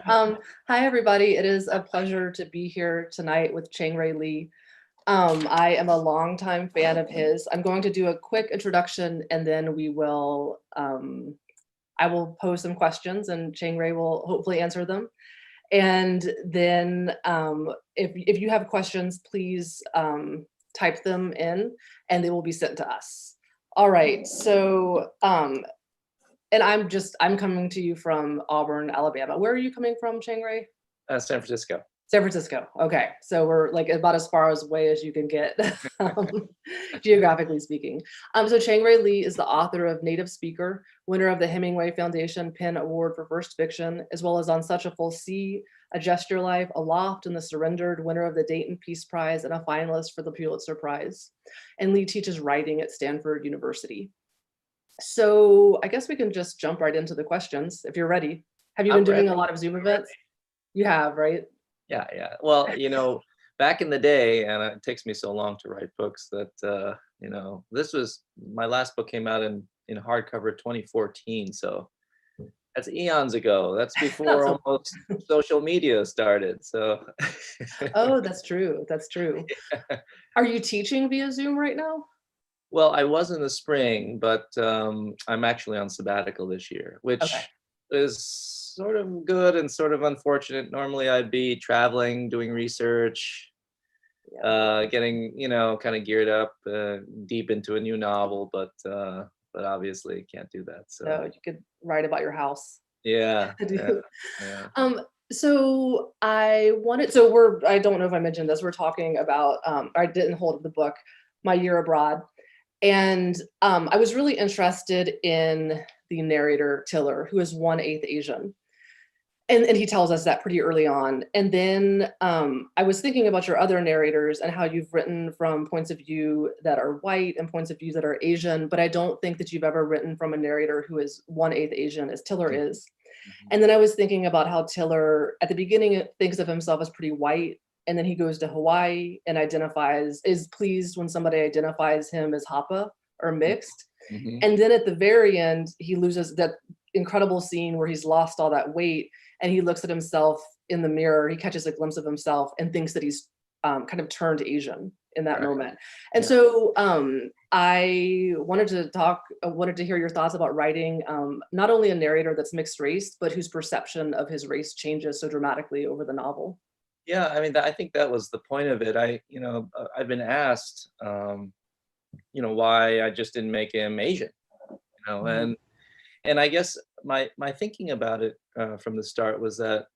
Hi, everybody. It is a pleasure to be here tonight with Chang-rae Lee. I am a longtime fan of his. I'm going to do a quick introduction and then I will pose some questions and Chang-rae will hopefully answer them. And then if you have questions, please type them in and they will be sent to us. All right, so and I'm coming to you from Auburn, Alabama. Where are you coming from, Chang-rae? San Francisco. San Francisco. Okay, so we're like about as far away as you can get, geographically speaking. So Chang-rae Lee is the author of Native Speaker, winner of the Hemingway Foundation PEN Award for First Fiction, as well as On Such a Full Sea, A Gesture Life, Aloft, and The Surrendered, winner of the Dayton Peace Prize, and a finalist for the Pulitzer Prize. And Lee teaches writing at Stanford University. So I guess we can just jump right into the questions if you're ready. Have you been doing a lot of Zoom events? You have, right? Yeah. Well, back in the day, and it takes me so long to write books that, this was, my last book came out in hardcover 2014. So that's eons ago. That's before almost social media started. So. Oh, that's true. That's true. Yeah. Are you teaching via Zoom right now? Well, I was in the spring, but I'm actually on sabbatical this year, which is sort of good and sort of unfortunate. Normally I'd be traveling, doing research, getting, kind of geared up deep into a new novel, but obviously can't do that. So no, you could write about your house. Yeah. So I don't know if I mentioned this, we're talking about, I didn't hold the book, My Year Abroad. And I was really interested in the narrator, Tiller, who is 1/8 Asian. And he tells us that pretty early on. And then I was thinking about your other narrators and how you've written from points of view that are white and points of view that are Asian, but I don't think that you've ever written from a narrator who is 1/8 Asian, as Tiller is. And then I was thinking about how Tiller, at the beginning, thinks of himself as pretty white, and then he goes to Hawaii and is pleased when somebody identifies him as Hapa or mixed. Mm-hmm. And then at the very end, he loses that incredible scene where he's lost all that weight and he looks at himself in the mirror, he catches a glimpse of himself and thinks that he's kind of turned Asian in that moment. And so I wanted to hear your thoughts about writing not only a narrator that's mixed race, but whose perception of his race changes so dramatically over the novel. Yeah, I mean, I think that was the point of it. I've been asked, why I just didn't make him Asian, mm-hmm. and I guess my thinking about it from the start was that,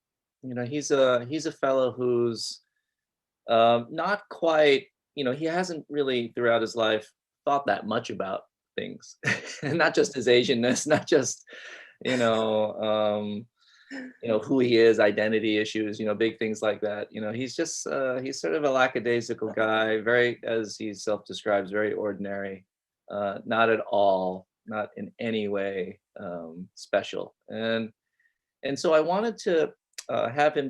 he's a fellow who's not quite, he hasn't really throughout his life thought that much about things, and not just his Asianness, not just, who he is, identity issues, big things like that. He's just, he's sort of a lackadaisical guy, very, as he self-describes, very ordinary, not at all, not in any way special. And so I wanted to have him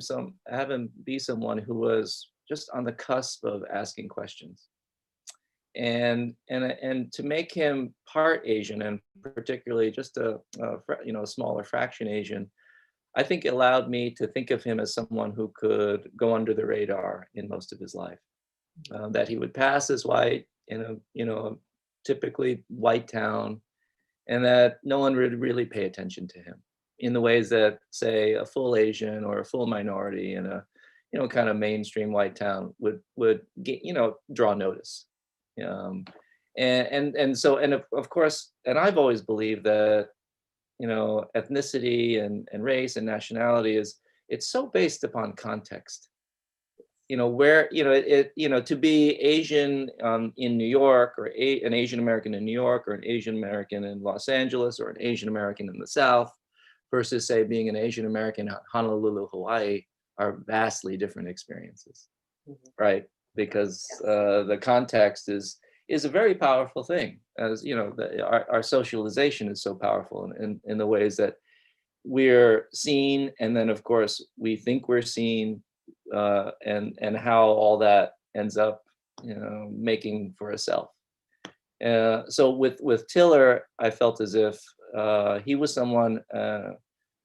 be someone who was just on the cusp of asking questions. And to make him part Asian, and particularly just a smaller fraction Asian, I think it allowed me to think of him as someone who could go under the radar in most of his life, that he would pass as white in a typically white town, and that no one would really pay attention to him in the ways that, say, a full Asian or a full minority in a kind of mainstream white town would get, draw notice. So of course, and I've always believed that ethnicity and race and nationality it's so based upon context. Where to be Asian in New York, or an Asian American in New York, or an Asian American in Los Angeles, or an Asian American in the South, versus, say, being an Asian American in Honolulu, Hawaii, are vastly different experiences, mm-hmm. right? Because the context is a very powerful thing. As our socialization is so powerful in the ways that we're seen, and then of course we think we're seen, and how all that ends up, making for a self. So with Tiller, I felt as if he was someone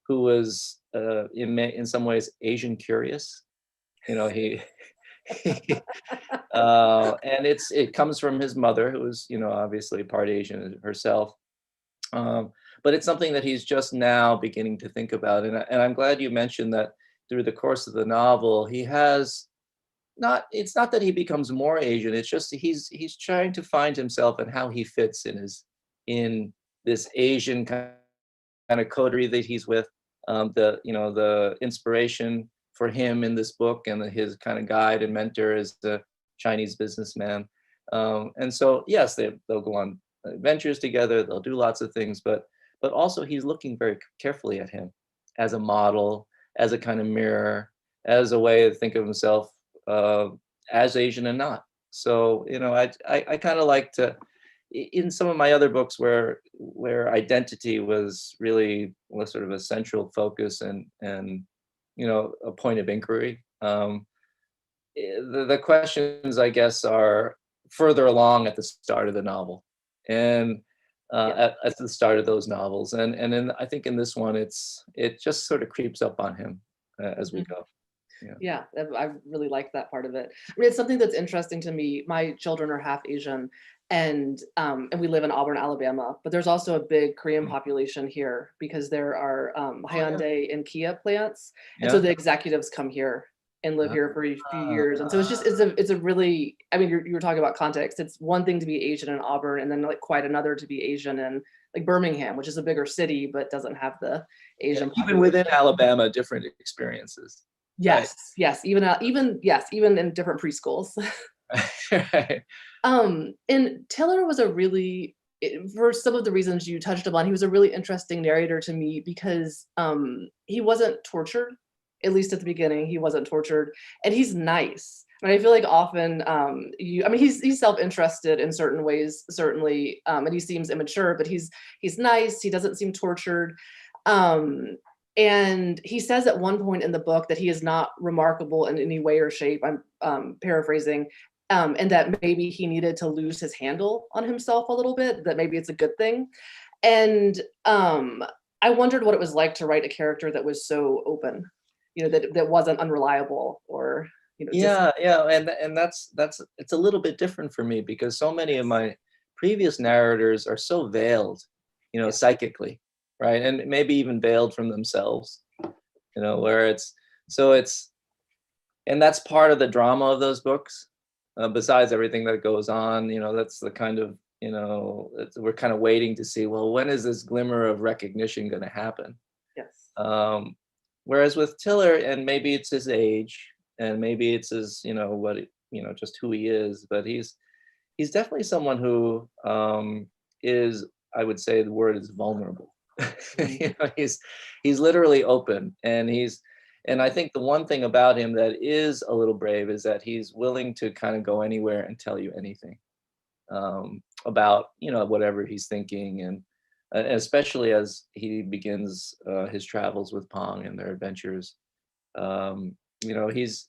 who was in some ways Asian curious. He and it comes from his mother, who was obviously part Asian herself. Um, but it's something that he's just now beginning to think about, and I'm glad you mentioned that through the course of the novel, he has not. It's not that he becomes more Asian. It's just he's trying to find himself and how he fits in this Asian kind of coterie that he's with. The inspiration for him in this book and his kind of guide and mentor is the Chinese businessman. And so yes, they'll go on adventures together. They'll do lots of things, but also he's looking very carefully at him as a model, as a kind of mirror, as a way to think of himself uh, as Asian and not. So I kind of like to in some of my other books where identity was sort of a central focus and a point of inquiry. The questions, I guess, are further along at the start of the novel, and Yeah. at the start of those novels, and then I think in this one, it just sort of creeps up on him as we Mhm. go. Yeah. Yeah, I really like that part of it. I mean, it's something that's interesting to me. My children are half Asian, and we live in Auburn, Alabama. But there's also a big Korean Mm. population here because there are Oh yeah. Hyundai and Kia plants, and so Yeah. the executives come here and live here for a few Ah, years. And so it's a really, I mean, you were talking about context. It's one thing to be Asian in Auburn, and then like quite another to be Asian in like Birmingham, which is a bigger city but doesn't have the yeah. Asian Even within population. Alabama, different experiences. Right. Yes, yes, even in different preschools. Right. And Tiller was a really for some of the reasons you touched upon, he was a really interesting narrator to me because, he wasn't tortured, at least at the beginning, he wasn't tortured, and he's nice. And I feel like often, I mean, he's self-interested in certain ways, certainly, and he seems immature, but he's nice, he doesn't seem tortured. Um, and he says at one point in the book that he is not remarkable in any way or shape. I'm paraphrasing, and that maybe he needed to lose his handle on himself a little bit, that maybe it's a good thing. And I wondered what it was like to write a character that was so open, that wasn't unreliable or, just Yeah, yeah, and that's it's a little bit different for me because so many of my previous narrators are so veiled, yeah, psychically, right? And maybe even veiled from themselves, where it's and that's part of the drama of those books. Besides everything that goes on, that's the kind of, we're kind of waiting to see, well, when is this glimmer of recognition going to happen? yes. Um, Whereas with Tiller, and maybe it's his age, and maybe it's his, just who he is, but he's definitely someone who is, I would say the word is vulnerable. Mhm. He's literally open, and I think the one thing about him that is a little brave is that he's willing to kind of go anywhere and tell you anything about whatever he's thinking, and especially as he begins his travels with Pong and their adventures. Um, he's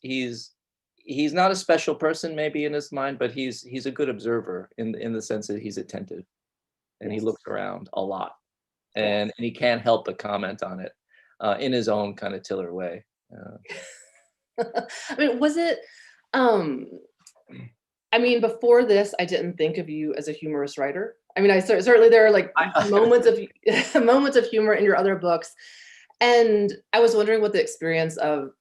not a special person maybe in his mind, but he's a good observer in the sense that he's attentive and he Yes. looks around a lot, and Yes. he can't help but comment on it in his own kind of Tiller way. I mean, was it, um I mean, before this, I didn't think of you as a humorous writer. I mean, certainly there are like I, moments of moments of humor in your other books, and I was wondering what the experience of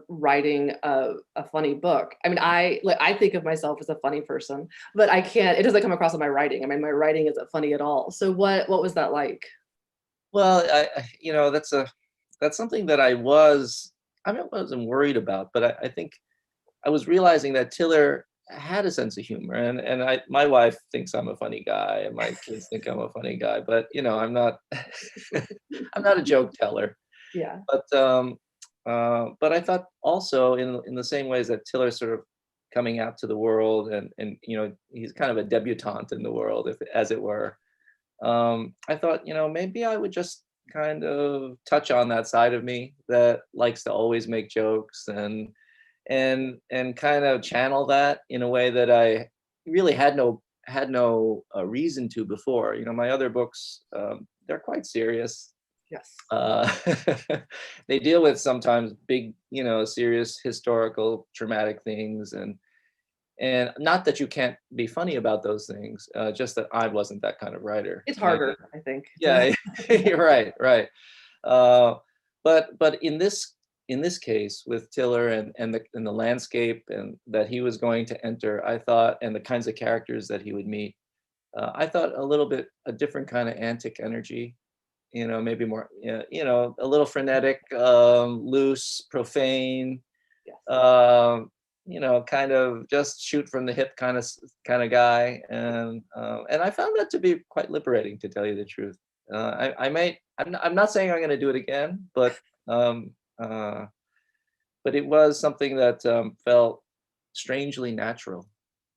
writing a funny book. I mean, I think of myself as a funny person, but I can't. It doesn't come across in my writing. I mean, my writing isn't funny at all. So what was that like? well, that's something that I mean, I wasn't worried about, but I think I was realizing that Tiller had a sense of humor, and my wife thinks I'm a funny guy, and my kids think I'm a funny guy, but I'm not I'm not a joke teller. Yeah. But I thought also in the same ways that Tiller's sort of coming out to the world, and he's kind of a debutante in the world, if as it were. I thought maybe I would just kind of touch on that side of me that likes to always make jokes and kind of channel that in a way that I really had no reason to before. My other books, they're quite serious. Yes. Uh, they deal with sometimes big, serious historical traumatic things, and not that you can't be funny about those things, just that I wasn't that kind of writer. It's harder, I think. Yeah, you're right, right. Uh, but in this case with Tiller and the landscape and that he was going to enter, I thought, and the kinds of characters that he would meet, I thought a little bit a different kind of antic energy, maybe more, a little frenetic, loose, profane, Yes. kind of just shoot from the hip kind of guy, and I found that to be quite liberating, to tell you the truth. I'm not saying I'm going to do it again, um, uh, but it was something that felt strangely natural,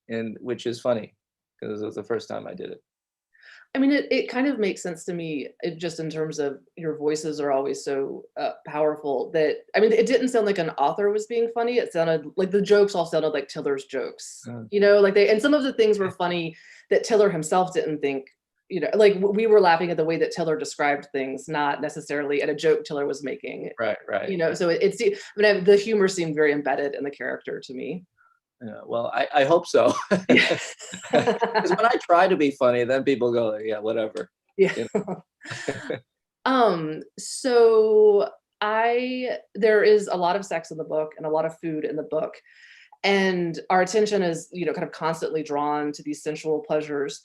and which is funny because it was the first time I did it. I mean, it kind of makes sense to me, just in terms of your voices are always so powerful that, I mean, it didn't sound like an author was being funny. It sounded like the jokes all sounded like Tiller's jokes, like and some of the things were funny that Tiller himself didn't think, like we were laughing at the way that Tiller described things, not necessarily at a joke Tiller was making, Right, right. so the humor seemed very embedded in the character to me. Yeah, well, I hope so. Yeah. Because when I try to be funny, then people go, yeah, whatever. Yeah. You So there is a lot of sex in the book and a lot of food in the book. And our attention is, kind of constantly drawn to these sensual pleasures.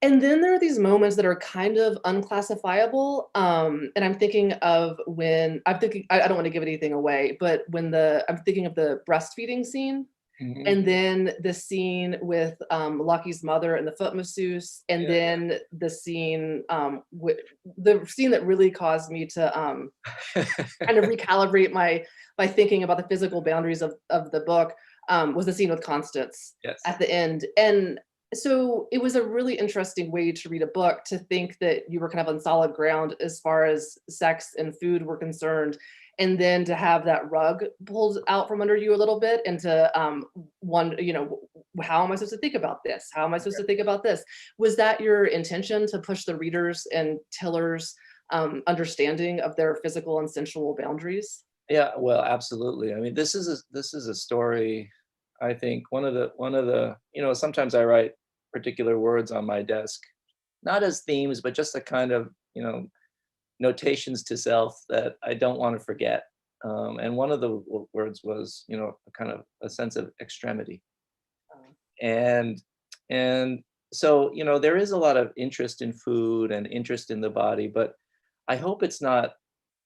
And then there are these moments that are kind of unclassifiable. And I'm thinking of I don't want to give anything away, but I'm thinking of the breastfeeding scene. Mhm. And then the scene with Lucky's mother and the foot masseuse, and Yeah. then the scene that really caused me to kind of recalibrate my thinking about the physical boundaries of the book, was the scene with Constance Yes. at the end. And so it was a really interesting way to read a book, to think that you were kind of on solid ground as far as sex and food were concerned, and then to have that rug pulled out from under you a little bit, and to wonder, how am I supposed to think about this? How am I supposed to think about this? Was that your intention, to push the readers and Tiller's understanding of their physical and sensual boundaries? Yeah, well, absolutely. I mean, this is a story. I think one of the sometimes I write particular words on my desk, not as themes, but just a kind of notations to self that I don't want to forget. And one of the words was, a kind of a sense of extremity, Um, and and so there is a lot of interest in food and interest in the body, but I hope it's not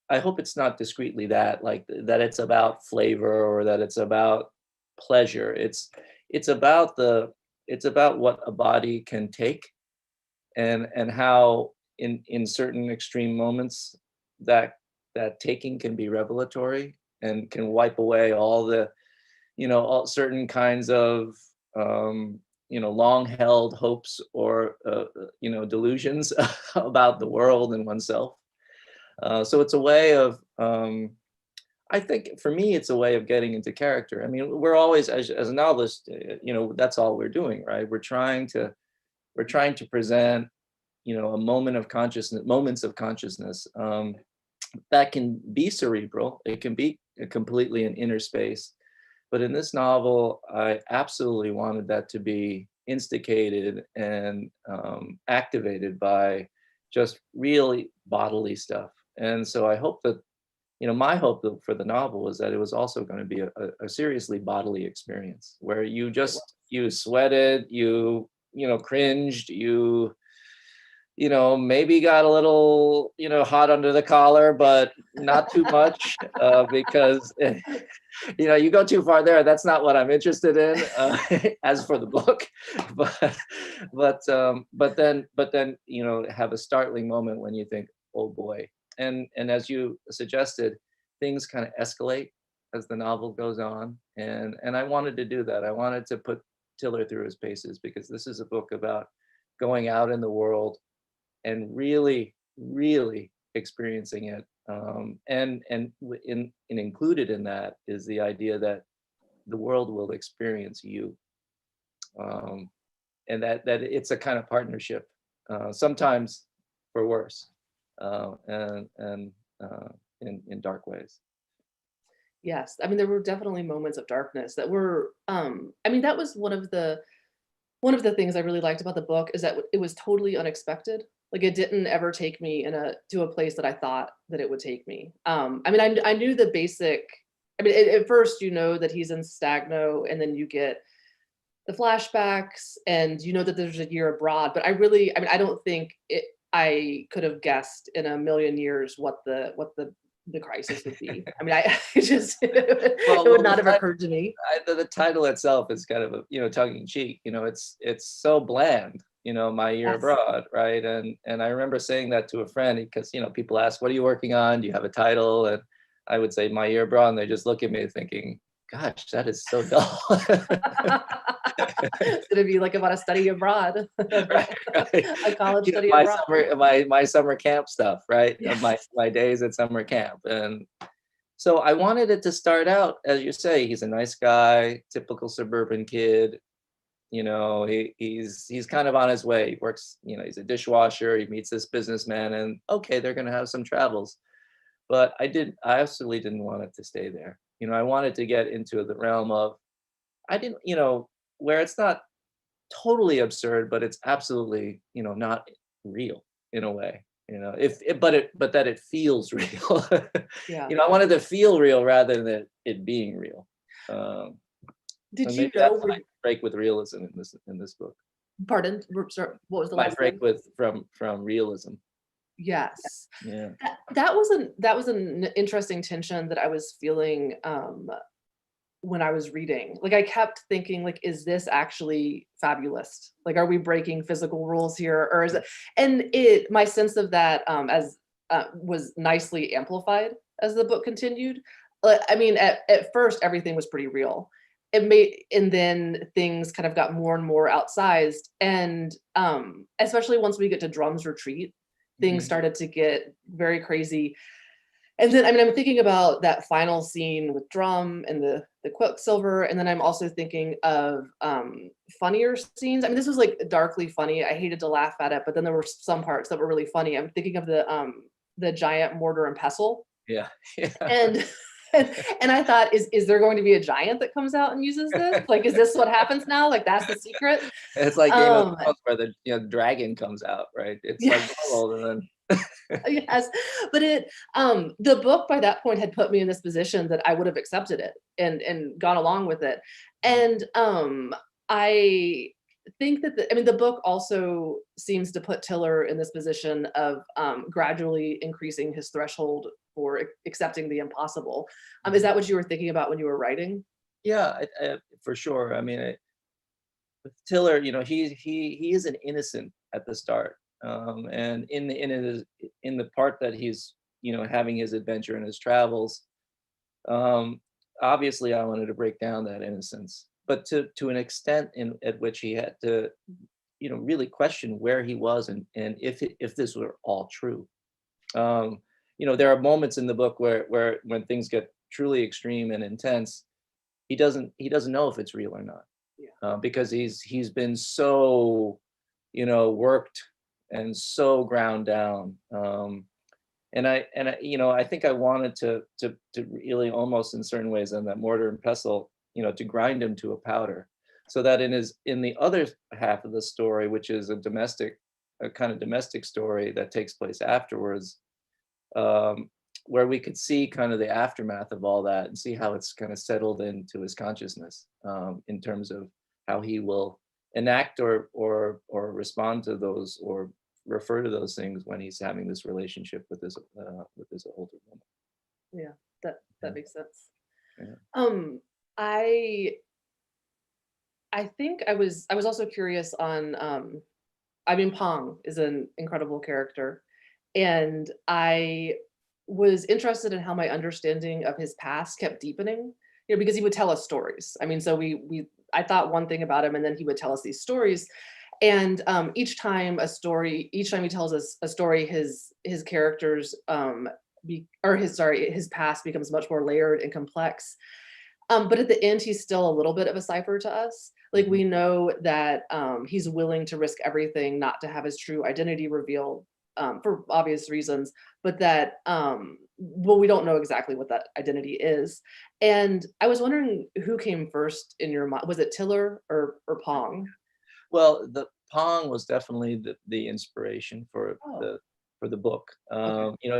I hope it's not discreetly that, like, that it's about flavor or that it's about pleasure. It's about what a body can take, and how in certain extreme moments that that taking can be revelatory and can wipe away all the all certain kinds of long held hopes or delusions about the world and oneself. So it's a way of, I think for me, it's a way of getting into character. I mean, we're always, as a novelist, that's all we're doing, right? We're trying to present, a moments of consciousness, that can be cerebral. It can be completely an inner space. But in this novel, I absolutely wanted that to be instigated and activated by just really bodily stuff. And so I hope that, my hope for the novel was that it was also going to be a seriously bodily experience where you sweated, cringed, maybe got a little, hot under the collar, but not too much, because, you go too far there. That's not what I'm interested in, as for the book. But, but then, have a startling moment when you think, oh boy. And as you suggested, things kind of escalate as the novel goes on. And I wanted to do that. I wanted to put Tiller through his paces, because this is a book about going out in the world and really, really experiencing it. And included in that is the idea that the world will experience you, um, and that it's a kind of partnership, sometimes for worse. and in dark ways. Yes, I mean, there were definitely moments of darkness that were, I mean, that was one of the things I really liked about the book is that it was totally unexpected. Like it didn't ever take me to a place that I thought that it would take me. I mean, I knew the basic. I mean, at first you know that he's in Stagno, and then you get the flashbacks, and you know that there's a year abroad. But I mean, I don't think I could have guessed in a million years what the crisis would be. I mean, I it just it would Well, not have occurred to me. the title itself is kind of a, tongue in cheek. It's so bland. My year Yes. abroad, right? And I remember saying that to a friend because people ask, "What are you working on? Do you have a title?" And I would say, "My year abroad," and they just look at me thinking, "Gosh, that is so dull." It's gonna be like about a study abroad, Right, right. a college study My abroad. my summer camp stuff, right? Of my Yes. my days at summer camp, and so I wanted it to start out, as you say, he's a nice guy, typical suburban kid. He's kind of on his way. He works, he's a dishwasher. He meets this businessman, and okay, they're gonna have some travels. But I absolutely didn't want it to stay there. I wanted to get into the realm of I didn't, where it's not totally absurd, but it's absolutely, not real in a way. But that it feels real. Yeah. I wanted to feel real rather than it being real. Um, Did and you maybe know that's my when break with realism in this book. pardon? Sorry, what was the My last break thing? with from realism. Yes. Yeah. That was an interesting tension that I was feeling, when I was reading. Like, I kept thinking, like, "Is this actually fabulist? Like, are we breaking physical rules here, or is it?" And my sense of that, as was nicely amplified as the book continued. I mean, at first, everything was pretty real. And then things kind of got more and more outsized, and, especially once we get to Drum's retreat, things Mhm. started to get very crazy. And then, I mean, I'm thinking about that final scene with Drum and the Quicksilver, and then I'm also thinking of, funnier scenes. I mean, this was, like, darkly funny. I hated to laugh at it, but then there were some parts that were really funny. I'm thinking of the giant mortar and pestle, Yeah. Yeah. and and I thought, "Is there going to be a giant that comes out and uses this? Like, is this what happens now? Like, that's the secret?" It's like Game of Um, Thrones where the dragon comes out, right? It's like yes. normal, and then Yes, but the book by that point had put me in this position that I would have accepted it and gone along with it. And, I think that I mean, the book also seems to put Tiller in this position of, gradually increasing his threshold for accepting the impossible. Is that what you were thinking about when you were writing? yeah, for sure. I mean, with Tiller, he is an innocent at the start, and in the part that he's having his adventure and his travels. Um, Obviously, I wanted to break down that innocence, but to an extent at which he had to really question where he was and if this were all true. Um, there are moments in the book where when things get truly extreme and intense, he doesn't know if it's real or not, Yeah. because he's been so worked and so ground down. I think I wanted to really almost in certain ways in that mortar and pestle, to grind him to a powder, so that in the other half of the story, which is a kind of domestic story that takes place afterwards, um, where we could see kind of the aftermath of all that and see how it's kind of settled into his consciousness, in terms of how he will enact or respond to those or refer to those things when he's having this relationship with this older woman. Yeah, that makes sense. Yeah. Um, I I think I was also curious on, I mean, Pong is an incredible character, and I was interested in how my understanding of his past kept deepening, because he would tell us stories. I mean, so I thought one thing about him, and then he would tell us these stories, and, each time he tells us a story, his characters, or his past becomes much more layered and complex. But at the end, he's still a little bit of a cipher to us. Like, Mhm. we know that, he's willing to risk everything not to have his true identity revealed. for obvious reasons, but that, well, we don't know exactly what that identity is. And I was wondering who came first in your mind. Was it Tiller or Pong? Well, the Pong was definitely the inspiration Oh, for the book. okay. You know,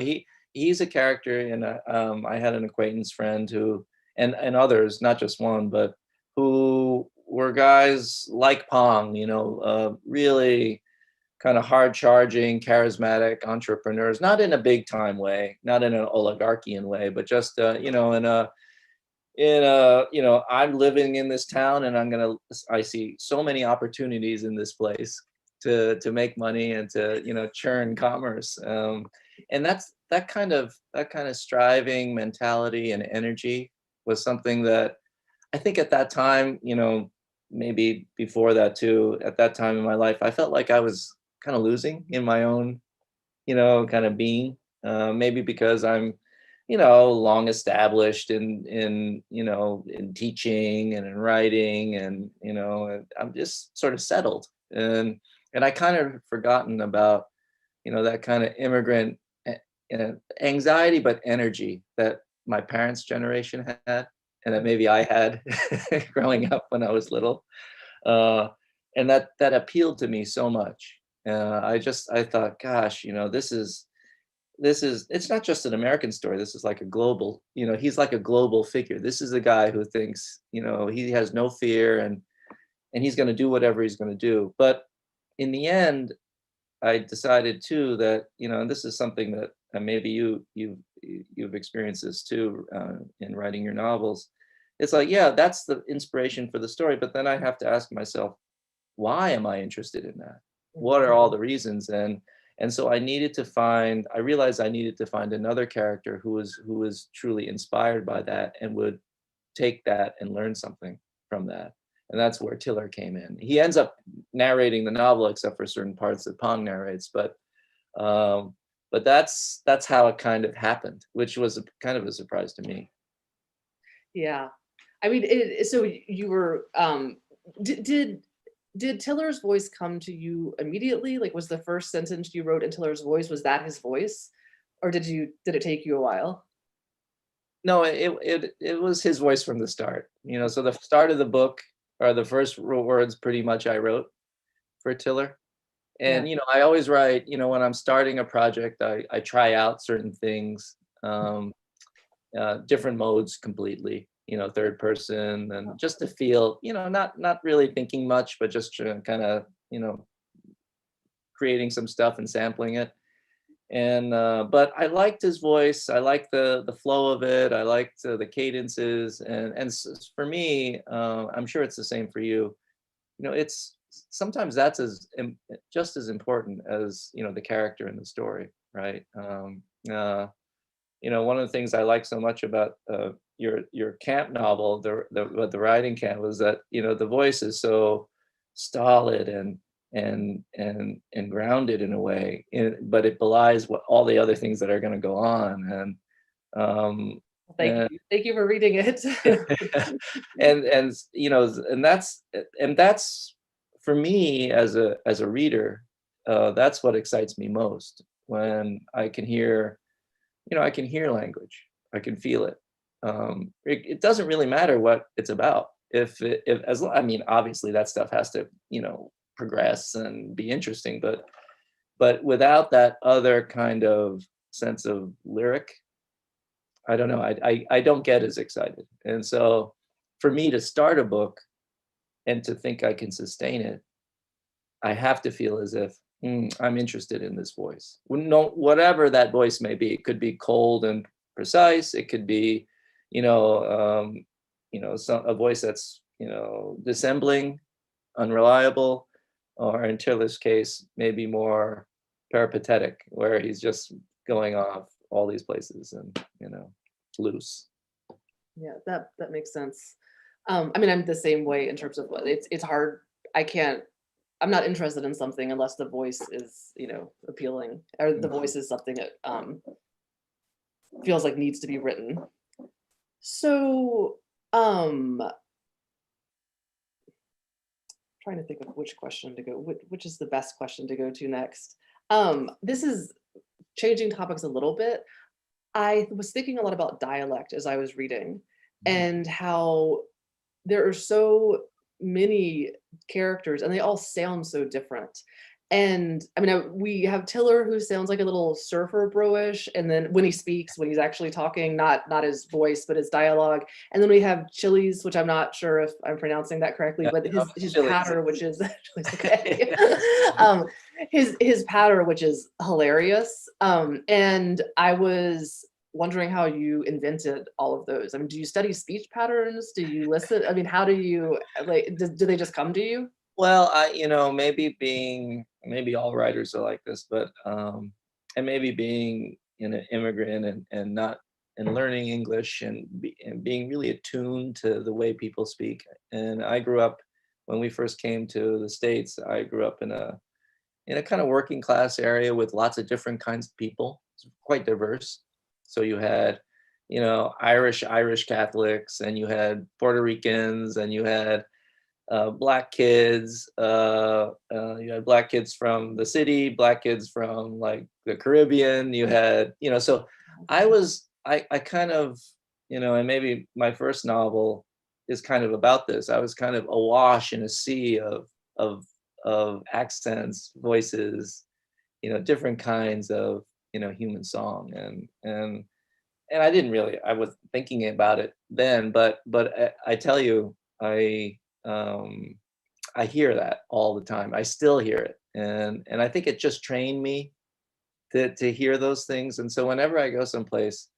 he's a character, and I had an acquaintance friend who, and others, not just one, but who were guys like Pong. You know, really kind of hard charging, charismatic entrepreneurs, not in a big time way, not in an oligarchian way, but just you know, you know, I'm living in this town and I see so many opportunities in this place to make money and to, you know, churn commerce. And that kind of striving mentality and energy was something that I think at that time, you know, maybe before that too, at that time in my life, I felt like I was kind of losing in my own, you know, kind of being. Maybe because I'm, you know, long established in you know, in teaching and in writing, and you know, and I'm just sort of settled, and I kind of forgotten about, you know, that kind of immigrant anxiety, but energy that my parents' generation had, and that maybe I had growing up when I was little, uh, and that appealed to me so much. I thought, gosh, you know, it's not just an American story. This is like a global, you know, he's like a global figure. This is a guy who thinks, you know, he has no fear, and he's going to do whatever he's going to do. But in the end, I decided too that, you know, and this is something that maybe you've experienced this too, in writing your novels. It's like, yeah, that's the inspiration for the story, but then I have to ask myself, why am I interested in that? What are all the reasons? And so I realized I needed to find another character who was truly inspired by that and would take that and learn something from that. And that's where Tiller came in. He ends up narrating the novel except for certain parts that Pong narrates, um, but that's how it kind of happened, which was kind of a surprise to me. Yeah. I mean, so you were, did Tiller's voice come to you immediately? Like, was the first sentence you wrote in Tiller's voice, was that his voice? Or did it take you a while? No, it was his voice from the start. You know, so the start of the book are the first words pretty much I wrote for Tiller. Yeah. And you know, I always write, you know, when I'm starting a project, I try out certain things, different modes completely, you know, third person, and just to feel, you know, not really thinking much, but just kind of, you know, creating some stuff and sampling it. And but I liked his voice. I liked the flow of it. I liked the cadences, for me, I'm sure it's the same for you. You know, it's sometimes that's just as important as, you know, the character in the story, right? You know, one of the things I like so much about your camp novel, the writing camp, was that, you know, the voice is so stolid and grounded in a way, but it belies what all the other things that are going to go on, um, Well, and thank you for reading it. and you know, and that's for me as a reader, that's what excites me most, when I can hear, you know, I can hear language. I can feel it. It doesn't really matter what it's about. If I mean, obviously that stuff has to, you know, progress and be interesting, but without that other kind of sense of lyric, I don't know. I don't get as excited. And so, for me to start a book and to think I can sustain it, I have to feel as if, I'm interested in this voice. No, whatever that voice may be. It could be cold and precise. It could be, you know, a voice that's, you know, dissembling, unreliable, or in Tiller's case, maybe more peripatetic, where he's just going off all these places and, you know, loose. Yeah, that makes sense. I mean, I'm the same way in terms of what it's hard. I can't. I'm not interested in something unless the voice is, you know, appealing, or the Mhm. voice is something that feels like needs to be written. So, trying to think of which question to go, which is the best question to go to next. This is changing topics a little bit. I was thinking a lot about dialect as I was reading, Mhm. and how there are so many characters and they all sound so different. And I mean, we have Tiller who sounds like a little surfer bro-ish, and then when he speaks, when he's actually talking, not his voice, but his dialogue. And then we have Chili's, which I'm not sure if I'm pronouncing that correctly, Yeah, but no, his it's Chili's. patter, which is Chili's, okay. um, his patter, which is hilarious. And I was wondering how you invented all of those. I mean, do you study speech patterns? Do you listen? I mean, how do you like? Do they just come to you? Well, maybe all writers are like this, but and maybe being an immigrant and not and learning English and being really attuned to the way people speak. And I grew up when we first came to the States. I grew up in a kind of working class area with lots of different kinds of people. It's quite diverse. So you had, Irish Catholics, and you had Puerto Ricans, and you had black kids. You had black kids from the city, black kids from like the Caribbean. You had, so I kind of, and maybe my first novel is kind of about this. I was kind of awash in a sea of of accents, voices, different kinds of, human song, and I was thinking about it then, but I tell you, um, I hear that all the time. I still hear it, and I think it just trained me to hear those things. And so whenever I go someplace,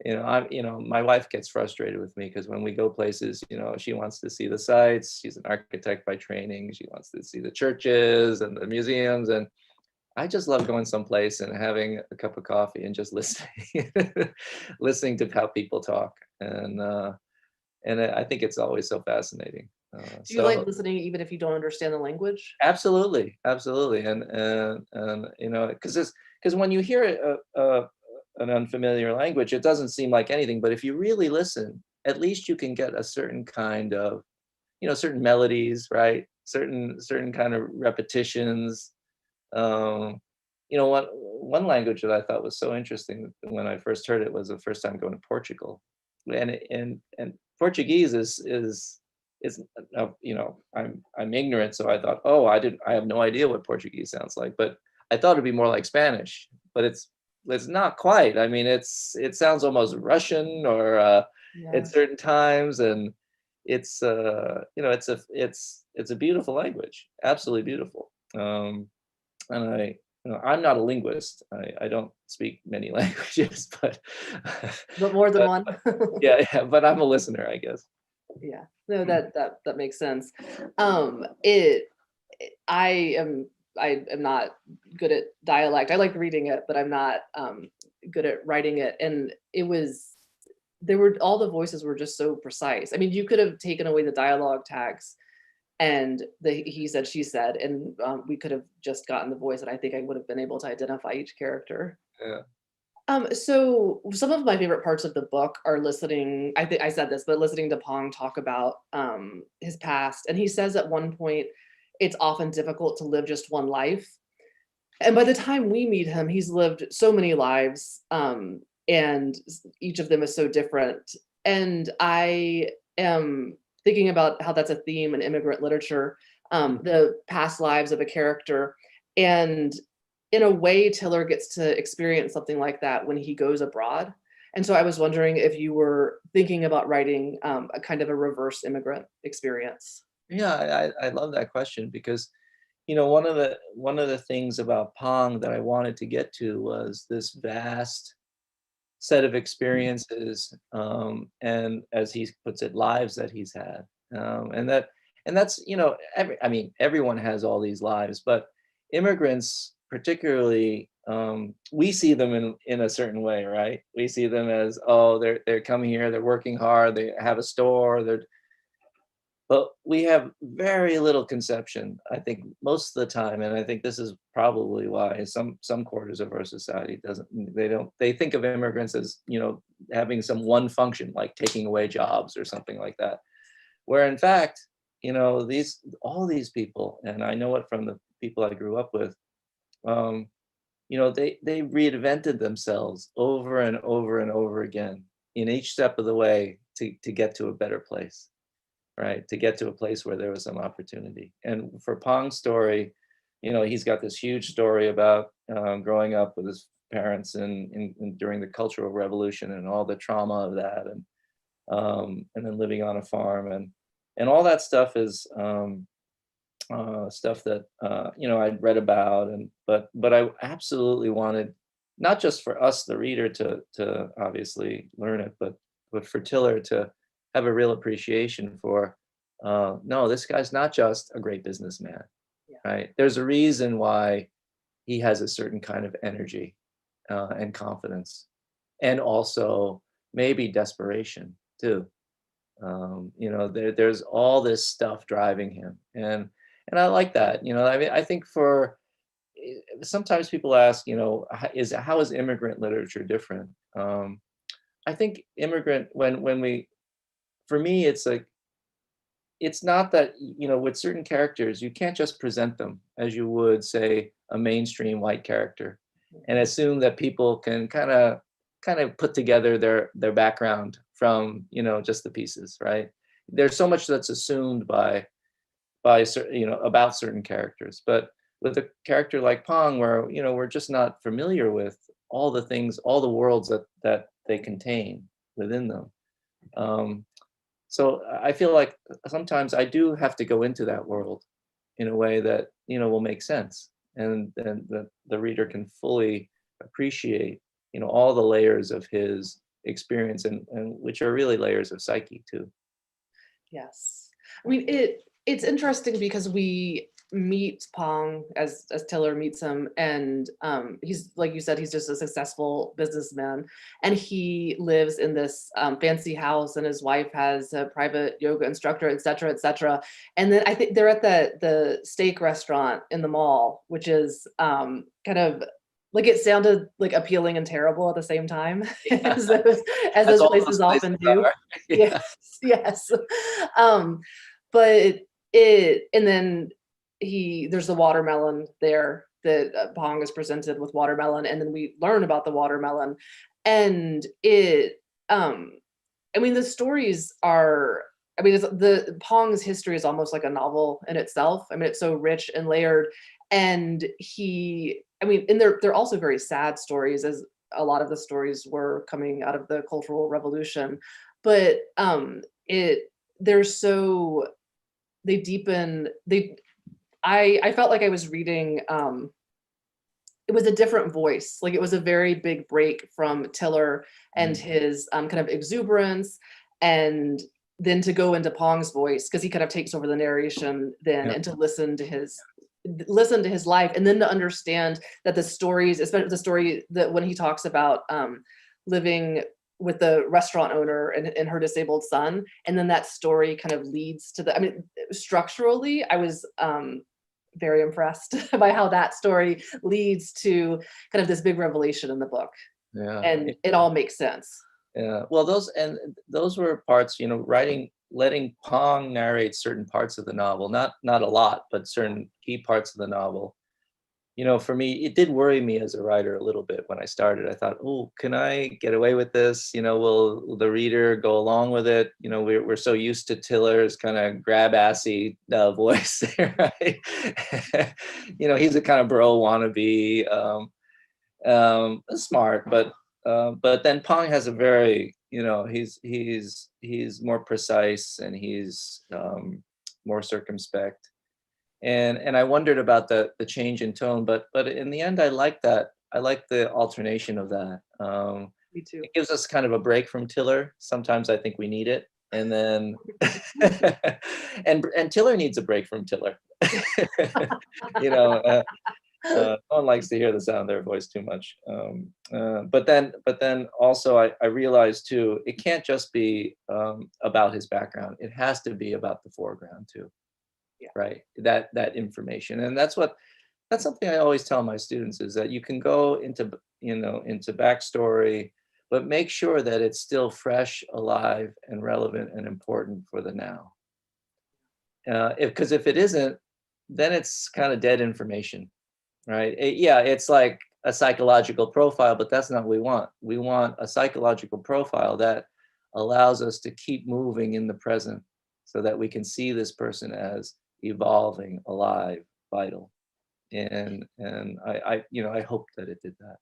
my wife gets frustrated with me because when we go places, she wants to see the sights. She's an architect by training. She wants to see the churches and the museums, and I just love going someplace and having a cup of coffee and just listening, listening to how people talk, and I think it's always so fascinating. Do you like So listening even if you don't understand the language? absolutely, absolutely, and because when you hear an unfamiliar language, it doesn't seem like anything. But if you really listen, at least you can get a certain kind of, certain melodies, right? Certain kind of repetitions. Um, one language that I thought was so interesting when I first heard it was the first time going to Portugal, and Portuguese is I'm ignorant, so I thought, oh, I have no idea what Portuguese sounds like, but I thought it'd be more like Spanish, but it's not quite. I mean, it sounds almost Russian or at Yeah. certain times, and it's a beautiful language, absolutely beautiful. And I'm not a linguist. I don't speak many languages, but But more than but one? yeah, but I'm a listener, I guess. Yeah. No, Mm. that makes sense. It I am I am not good at dialect. I like reading it, but I'm not good at writing it. And it was there were all the voices were just so precise. I mean, you could have taken away the dialogue tags and the he said, she said, and we could have just gotten the voice, and I think I would have been able to identify each character. Yeah. So some of my favorite parts of the book are listening. I think I said this, but listening to Pong talk about his past, and he says at one point, it's often difficult to live just one life. And by the time we meet him, he's lived so many lives, and each of them is so different. And I am thinking about how that's a theme in immigrant literature, Mm. the past lives of a character. And in a way, Tiller gets to experience something like that when he goes abroad. And so I was wondering if you were thinking about writing a kind of a reverse immigrant experience. Yeah, I love that question because one of the things about Pong that I wanted to get to was this vast set of experiences, and as he puts it, lives that he's had, and that's everyone has all these lives, but immigrants particularly, we see them in a certain way, right? We see them as, oh, they're coming here, they're working hard, they have a store, but we have very little conception, I think, most of the time, and I think this is probably why some quarters of our society doesn't they don't they think of immigrants as, having some one function, like taking away jobs or something like that. Where in fact, these all these people, and I know it from the people I grew up with, um, they reinvented themselves over and over and over again in each step of the way to get to a better place, right? To get to a place where there was some opportunity. And for Pong's story, he's got this huge story about growing up with his parents during the Cultural Revolution and all the trauma of that, and then living on a farm, and all that stuff is stuff that I'd read about, but I absolutely wanted not just for us, the reader, to obviously learn it, but for Tiller to have a real appreciation for, no, this guy's not just a great businessman, Yeah. right? There's a reason why he has a certain kind of energy and confidence, and also maybe desperation too. There's all this stuff driving him, and I like that. I mean, I think sometimes people ask, how is immigrant literature different? I think immigrant, for me, it's like, it's not that, with certain characters, you can't just present them as you would, say, a mainstream white character, and assume that people can kind of put together their background from, just the pieces, right? There's so much that's assumed by certain, about certain characters, but with a character like Pong, where we're just not familiar with all the things, all the worlds that they contain within them. So I feel like sometimes I do have to go into that world in a way that will make sense, and the reader can fully appreciate all the layers of his experience, and which are really layers of psyche too. Yes. I mean, it's interesting because we meet Pong as Tiller meets him, and he's, like you said, he's just a successful businessman, and he lives in this fancy house, and his wife has a private yoga instructor, et cetera, et cetera. And then I think they're at the steak restaurant in the mall, which is kind of like, it sounded like appealing and terrible at the same time, as those All places those often places do. are. Yeah. Yes, yes. Um, but and then there's the watermelon there, that Pong is presented with watermelon, and then we learn about the watermelon, and I mean, the stories are, I mean, the Pong's history is almost like a novel in itself. I mean, it's so rich and layered, and I mean, and they're also very sad stories, as a lot of the stories were coming out of the Cultural Revolution, but it they're so they deepen they I felt like I was reading, it was a different voice. Like, it was a very big break from Tiller and his kind of exuberance, and then to go into Pong's voice, because he kind of takes over the narration then, Yeah. and to listen to his life, and then to understand that the stories, especially the story that when he talks about living with the restaurant owner and her disabled son, and then that story kind of leads to I mean, structurally, I was very impressed by how that story leads to kind of this big revelation in the book, Yeah. and it all makes sense. Yeah. Well, those were parts, letting Pong narrate certain parts of the novel, not a lot, but certain key parts of the novel. For me, it did worry me as a writer a little bit when I started. I thought, oh, can I get away with this? Will the reader go along with it? We're so used to Tiller's kind of grab-assy voice, right? He's a kind of bro wannabe, smart, but then Pong has a very, he's more precise, and he's more circumspect. And I wondered about the change in tone, but in the end, I like that. I like the alternation of that. Me too. It gives us kind of a break from Tiller. Sometimes I think we need it, and then and Tiller needs a break from Tiller. you know, uh, no one likes to hear the sound of their voice too much. But then also I realized too, it can't just be about his background. It has to be about the foreground too. Yeah. Right, that information, and that's something I always tell my students, is that you can go into backstory, but make sure that it's still fresh, alive, and relevant and important for the now. Because if it isn't, then it's kind of dead information, right? Yeah, it's like a psychological profile, but that's not what we want. We want a psychological profile that allows us to keep moving in the present so that we can see this person as evolving, alive, vital. And I hope that it did that.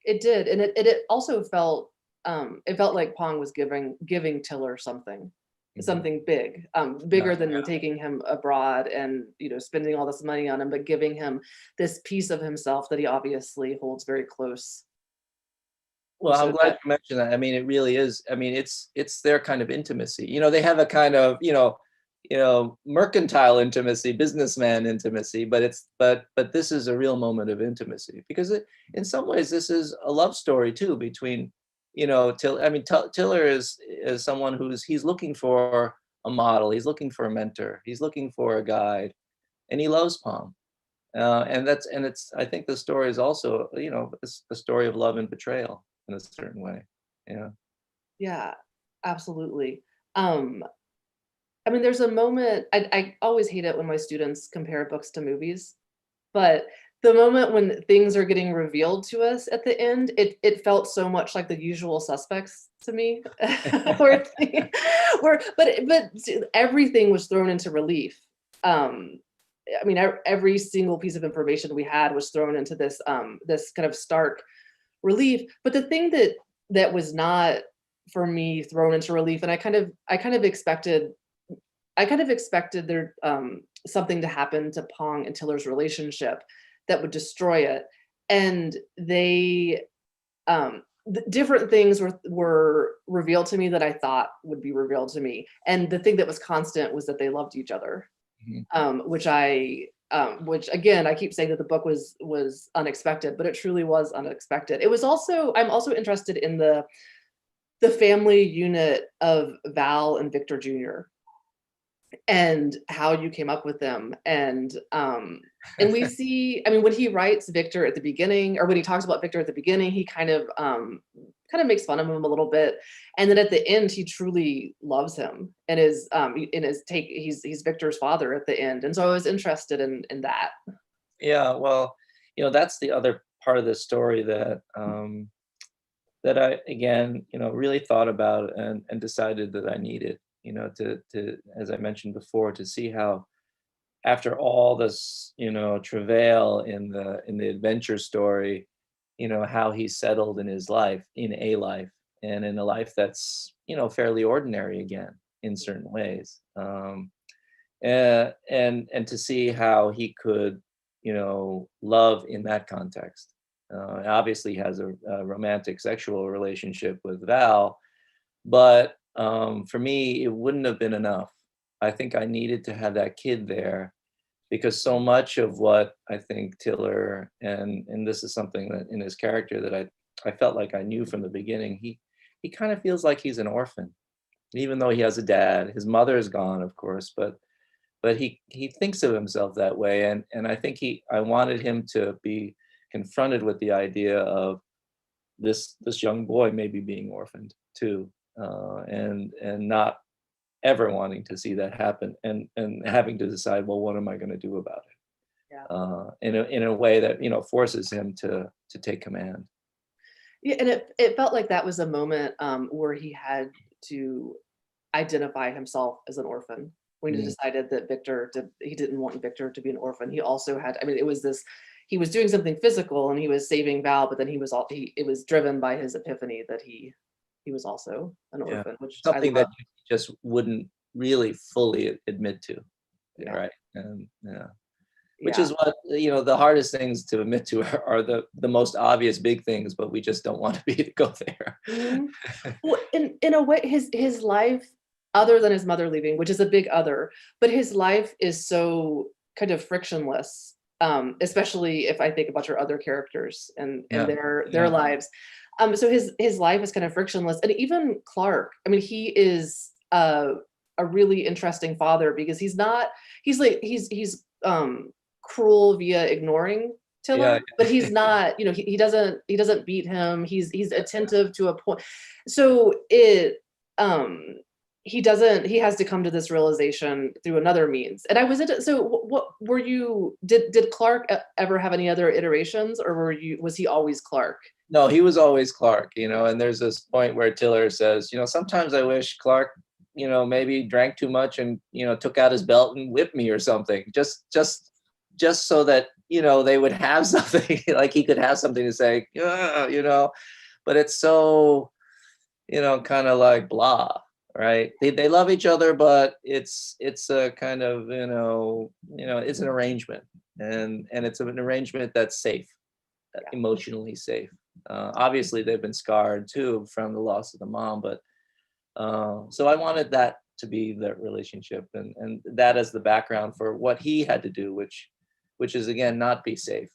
It did, and it also felt it felt like Pong was giving Tiller something, Mhm. something big, Yeah, bigger than taking him abroad and spending all this money on him, but giving him this piece of himself that he obviously holds very close. well, I'm So glad that you mentioned that. I mean, it really is. I mean, it's their kind of intimacy. They have a kind of, mercantile intimacy, businessman intimacy, but this is a real moment of intimacy because in some ways this is a love story too between, Tiller is someone he's looking for a model, he's looking for a mentor, he's looking for a guide, and he loves Pom. It's I think the story is also, it's a story of love and betrayal in a certain way. Yeah. yeah, absolutely. Um, I mean, there's a moment I always hate it when my students compare books to movies, but the moment when things are getting revealed to us at the end, it felt so much like The Usual Suspects to me, where, but everything was thrown into relief. Um, I mean, every single piece of information we had was thrown into this kind of stark relief. But the thing that was not for me thrown into relief, and I kind of expected there something to happen to Pong and Tiller's relationship that would destroy it. And different things were revealed to me that I thought would be revealed to me. And the thing that was constant was that they loved each other, Mhm. which again, I keep saying that the book was unexpected, but it truly was unexpected. I'm also interested in the family unit of Val and Victor Jr. and how you came up with them. And we see, I mean, when he writes Victor at the beginning, or when he talks about Victor at the beginning, he kind of makes fun of him a little bit. And then at the end, he truly loves him and he's Victor's father at the end. And so I was interested in that. Yeah, well, that's the other part of the story that I, again, really thought about and decided that I needed, to, as I mentioned before, to see how after all this, travail in the adventure story, how he settled in his life, in a life, and in a life that's, fairly ordinary again in certain ways. And to see how he could, love in that context. Obviously, he has a romantic sexual relationship with Val, but for me, it wouldn't have been enough. I think I needed to have that kid there because so much of what I think Tiller and this is something that in his character that I felt like I knew from the beginning. He kind of feels like he's an orphan, even though he has a dad. His mother is gone, of course, but he thinks of himself that way, and I think I wanted him to be confronted with the idea of this young boy maybe being orphaned too, and not ever wanting to see that happen, and having to decide, well, what am I going to do about Yeah. it, in a way that forces him to take command. Yeah, and it felt like that was a moment where he had to identify himself as an orphan. When he Mm, decided that he didn't want Victor to be an orphan. He also had, I mean, it was this, he was doing something physical and he was saving Val, but then it was driven by his epiphany that he was also an yeah, orphan, which I something that love. you just wouldn't really fully admit to, Yeah. right? And yeah. Which Yeah. is what, the hardest things to admit to are the most obvious big things, but we just don't want to be to go there. Mhm. Well, in a way, his life, other than his mother leaving, which is a big other, but his life is so kind of frictionless. Especially if I think about your other characters and Yeah. their Yeah. lives. So his life is kind of frictionless, and even Clark. I mean, he is a really interesting father because he's cruel via ignoring Yeah. Tiller, but he's not, he doesn't beat him. He's attentive to a point. So um he doesn't, he has to come to this realization through another means. And I was at, so what were you, did Clark ever have any other iterations, or was he always Clark? No, he was always Clark, and there's this point where Tiller says, sometimes I wish Clark, maybe drank too much and, took out his belt and whipped me or something, just so that, they would have something, like he could have something to say, but it's so, kind of like blah. Right. They love each other, but it's a kind of, it's an arrangement, and it's an arrangement that's safe, emotionally safe. Obviously they've been scarred too from the loss of the mom, but so I wanted that to be the relationship, and that as the background for what he had to do, which is again, not be safe,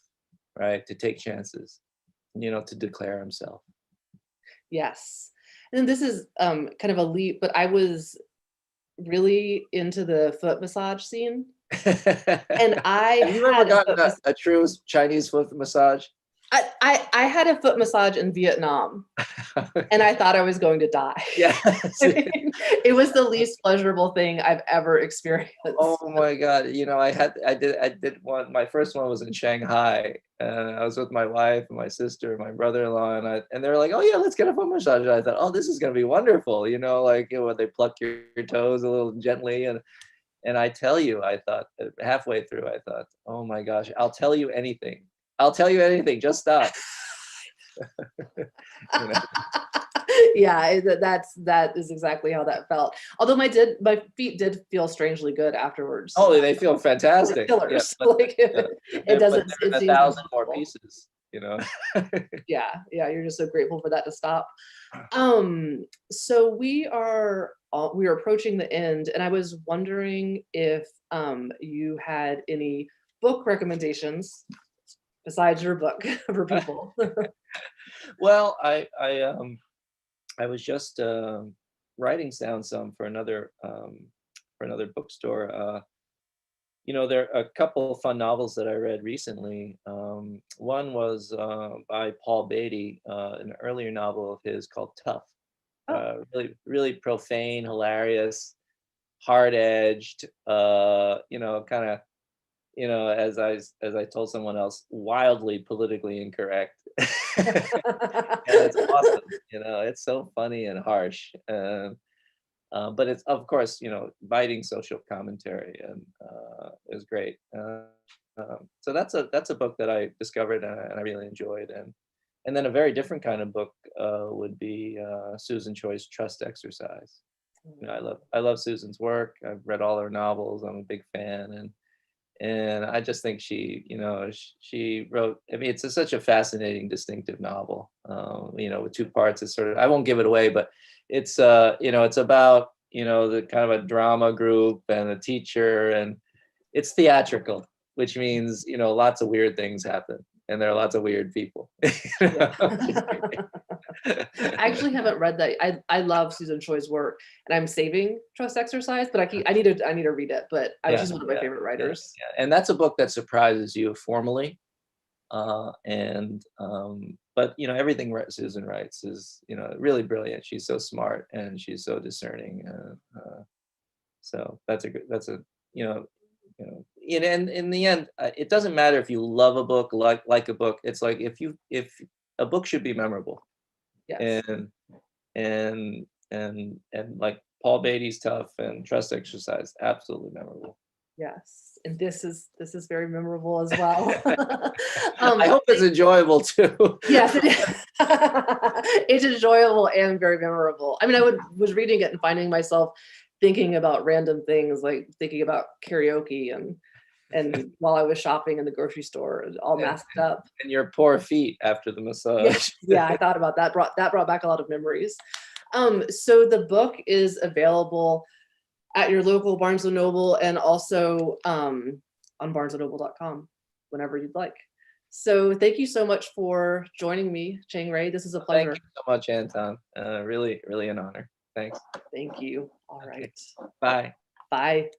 right? To take chances, to declare himself. Yes. And this is kind of a leap, but I was really into the foot massage scene. And I have you ever gotten a true Chinese foot massage? I had a foot massage in Vietnam, and I thought I was going to die. Yeah. It was the least pleasurable thing I've ever experienced. Oh my God. I did one, my first one was in Shanghai, and I was with my wife and my sister and my brother-in-law, and they were like, oh yeah, let's get a foot massage. And I thought, oh, this is going to be wonderful. They pluck your toes a little gently. And I tell you, I thought halfway through, I thought, oh my gosh, I'll tell you anything. Just stop. Yeah, that is exactly how that felt. Although my feet did feel strangely good afterwards. Oh, they feel fantastic. Killers. Yeah, like it doesn't. It 1,000 more pieces. Yeah, you're just so grateful for that to stop. So we are approaching the end, and I was wondering if you had any book recommendations besides your book for people. Well, I was just writing down some for another bookstore. There are a couple of fun novels that I read recently. One was by Paul Beatty, an earlier novel of his called Tough. Really, really profane, hilarious, hard-edged, kind of, as I told someone else, wildly politically incorrect. And it's awesome. It's so funny and harsh. But it's, of course, biting social commentary, and it was great. So that's a book that I discovered, and I really enjoyed. And then a very different kind of book would be Susan Choi's Trust Exercise. I love Susan's work. I've read all her novels. I'm a big fan, and I just think she wrote. I mean, it's such a fascinating, distinctive novel. With two parts. It's sort of, I won't give it away, but it's it's about the kind of a drama group and a teacher, and it's theatrical, which means lots of weird things happen, and there are lots of weird people. I actually haven't read that. I love Susan Choi's work, and I'm saving Trust Exercise, but I need to read it. But she's one of my favorite writers. Yeah. And that's a book that surprises you formally, but everything Susan writes is really brilliant. She's so smart, and she's so discerning. So that's and in the end, it doesn't matter if you love a book, like a book. It's like if a book should be memorable. Yes. And like Paul Beatty's Tough and Trust Exercise, absolutely memorable. Yes, and this is very memorable as well. I hope it's enjoyable too. Yes, it is. It's enjoyable and very memorable. I mean, I was reading it and finding myself thinking about random things, like thinking about karaoke and while I was shopping in the grocery store, all masked up. And your poor feet after the massage. Yeah, I thought about that. That brought back a lot of memories. So the book is available at your local Barnes & Noble, and also on barnesandnoble.com whenever you'd like. So thank you so much for joining me, Chang-rae. This is a pleasure. Thank you so much, Anton. Really, really an honor. Thanks. Thank you. All right. Bye. Bye.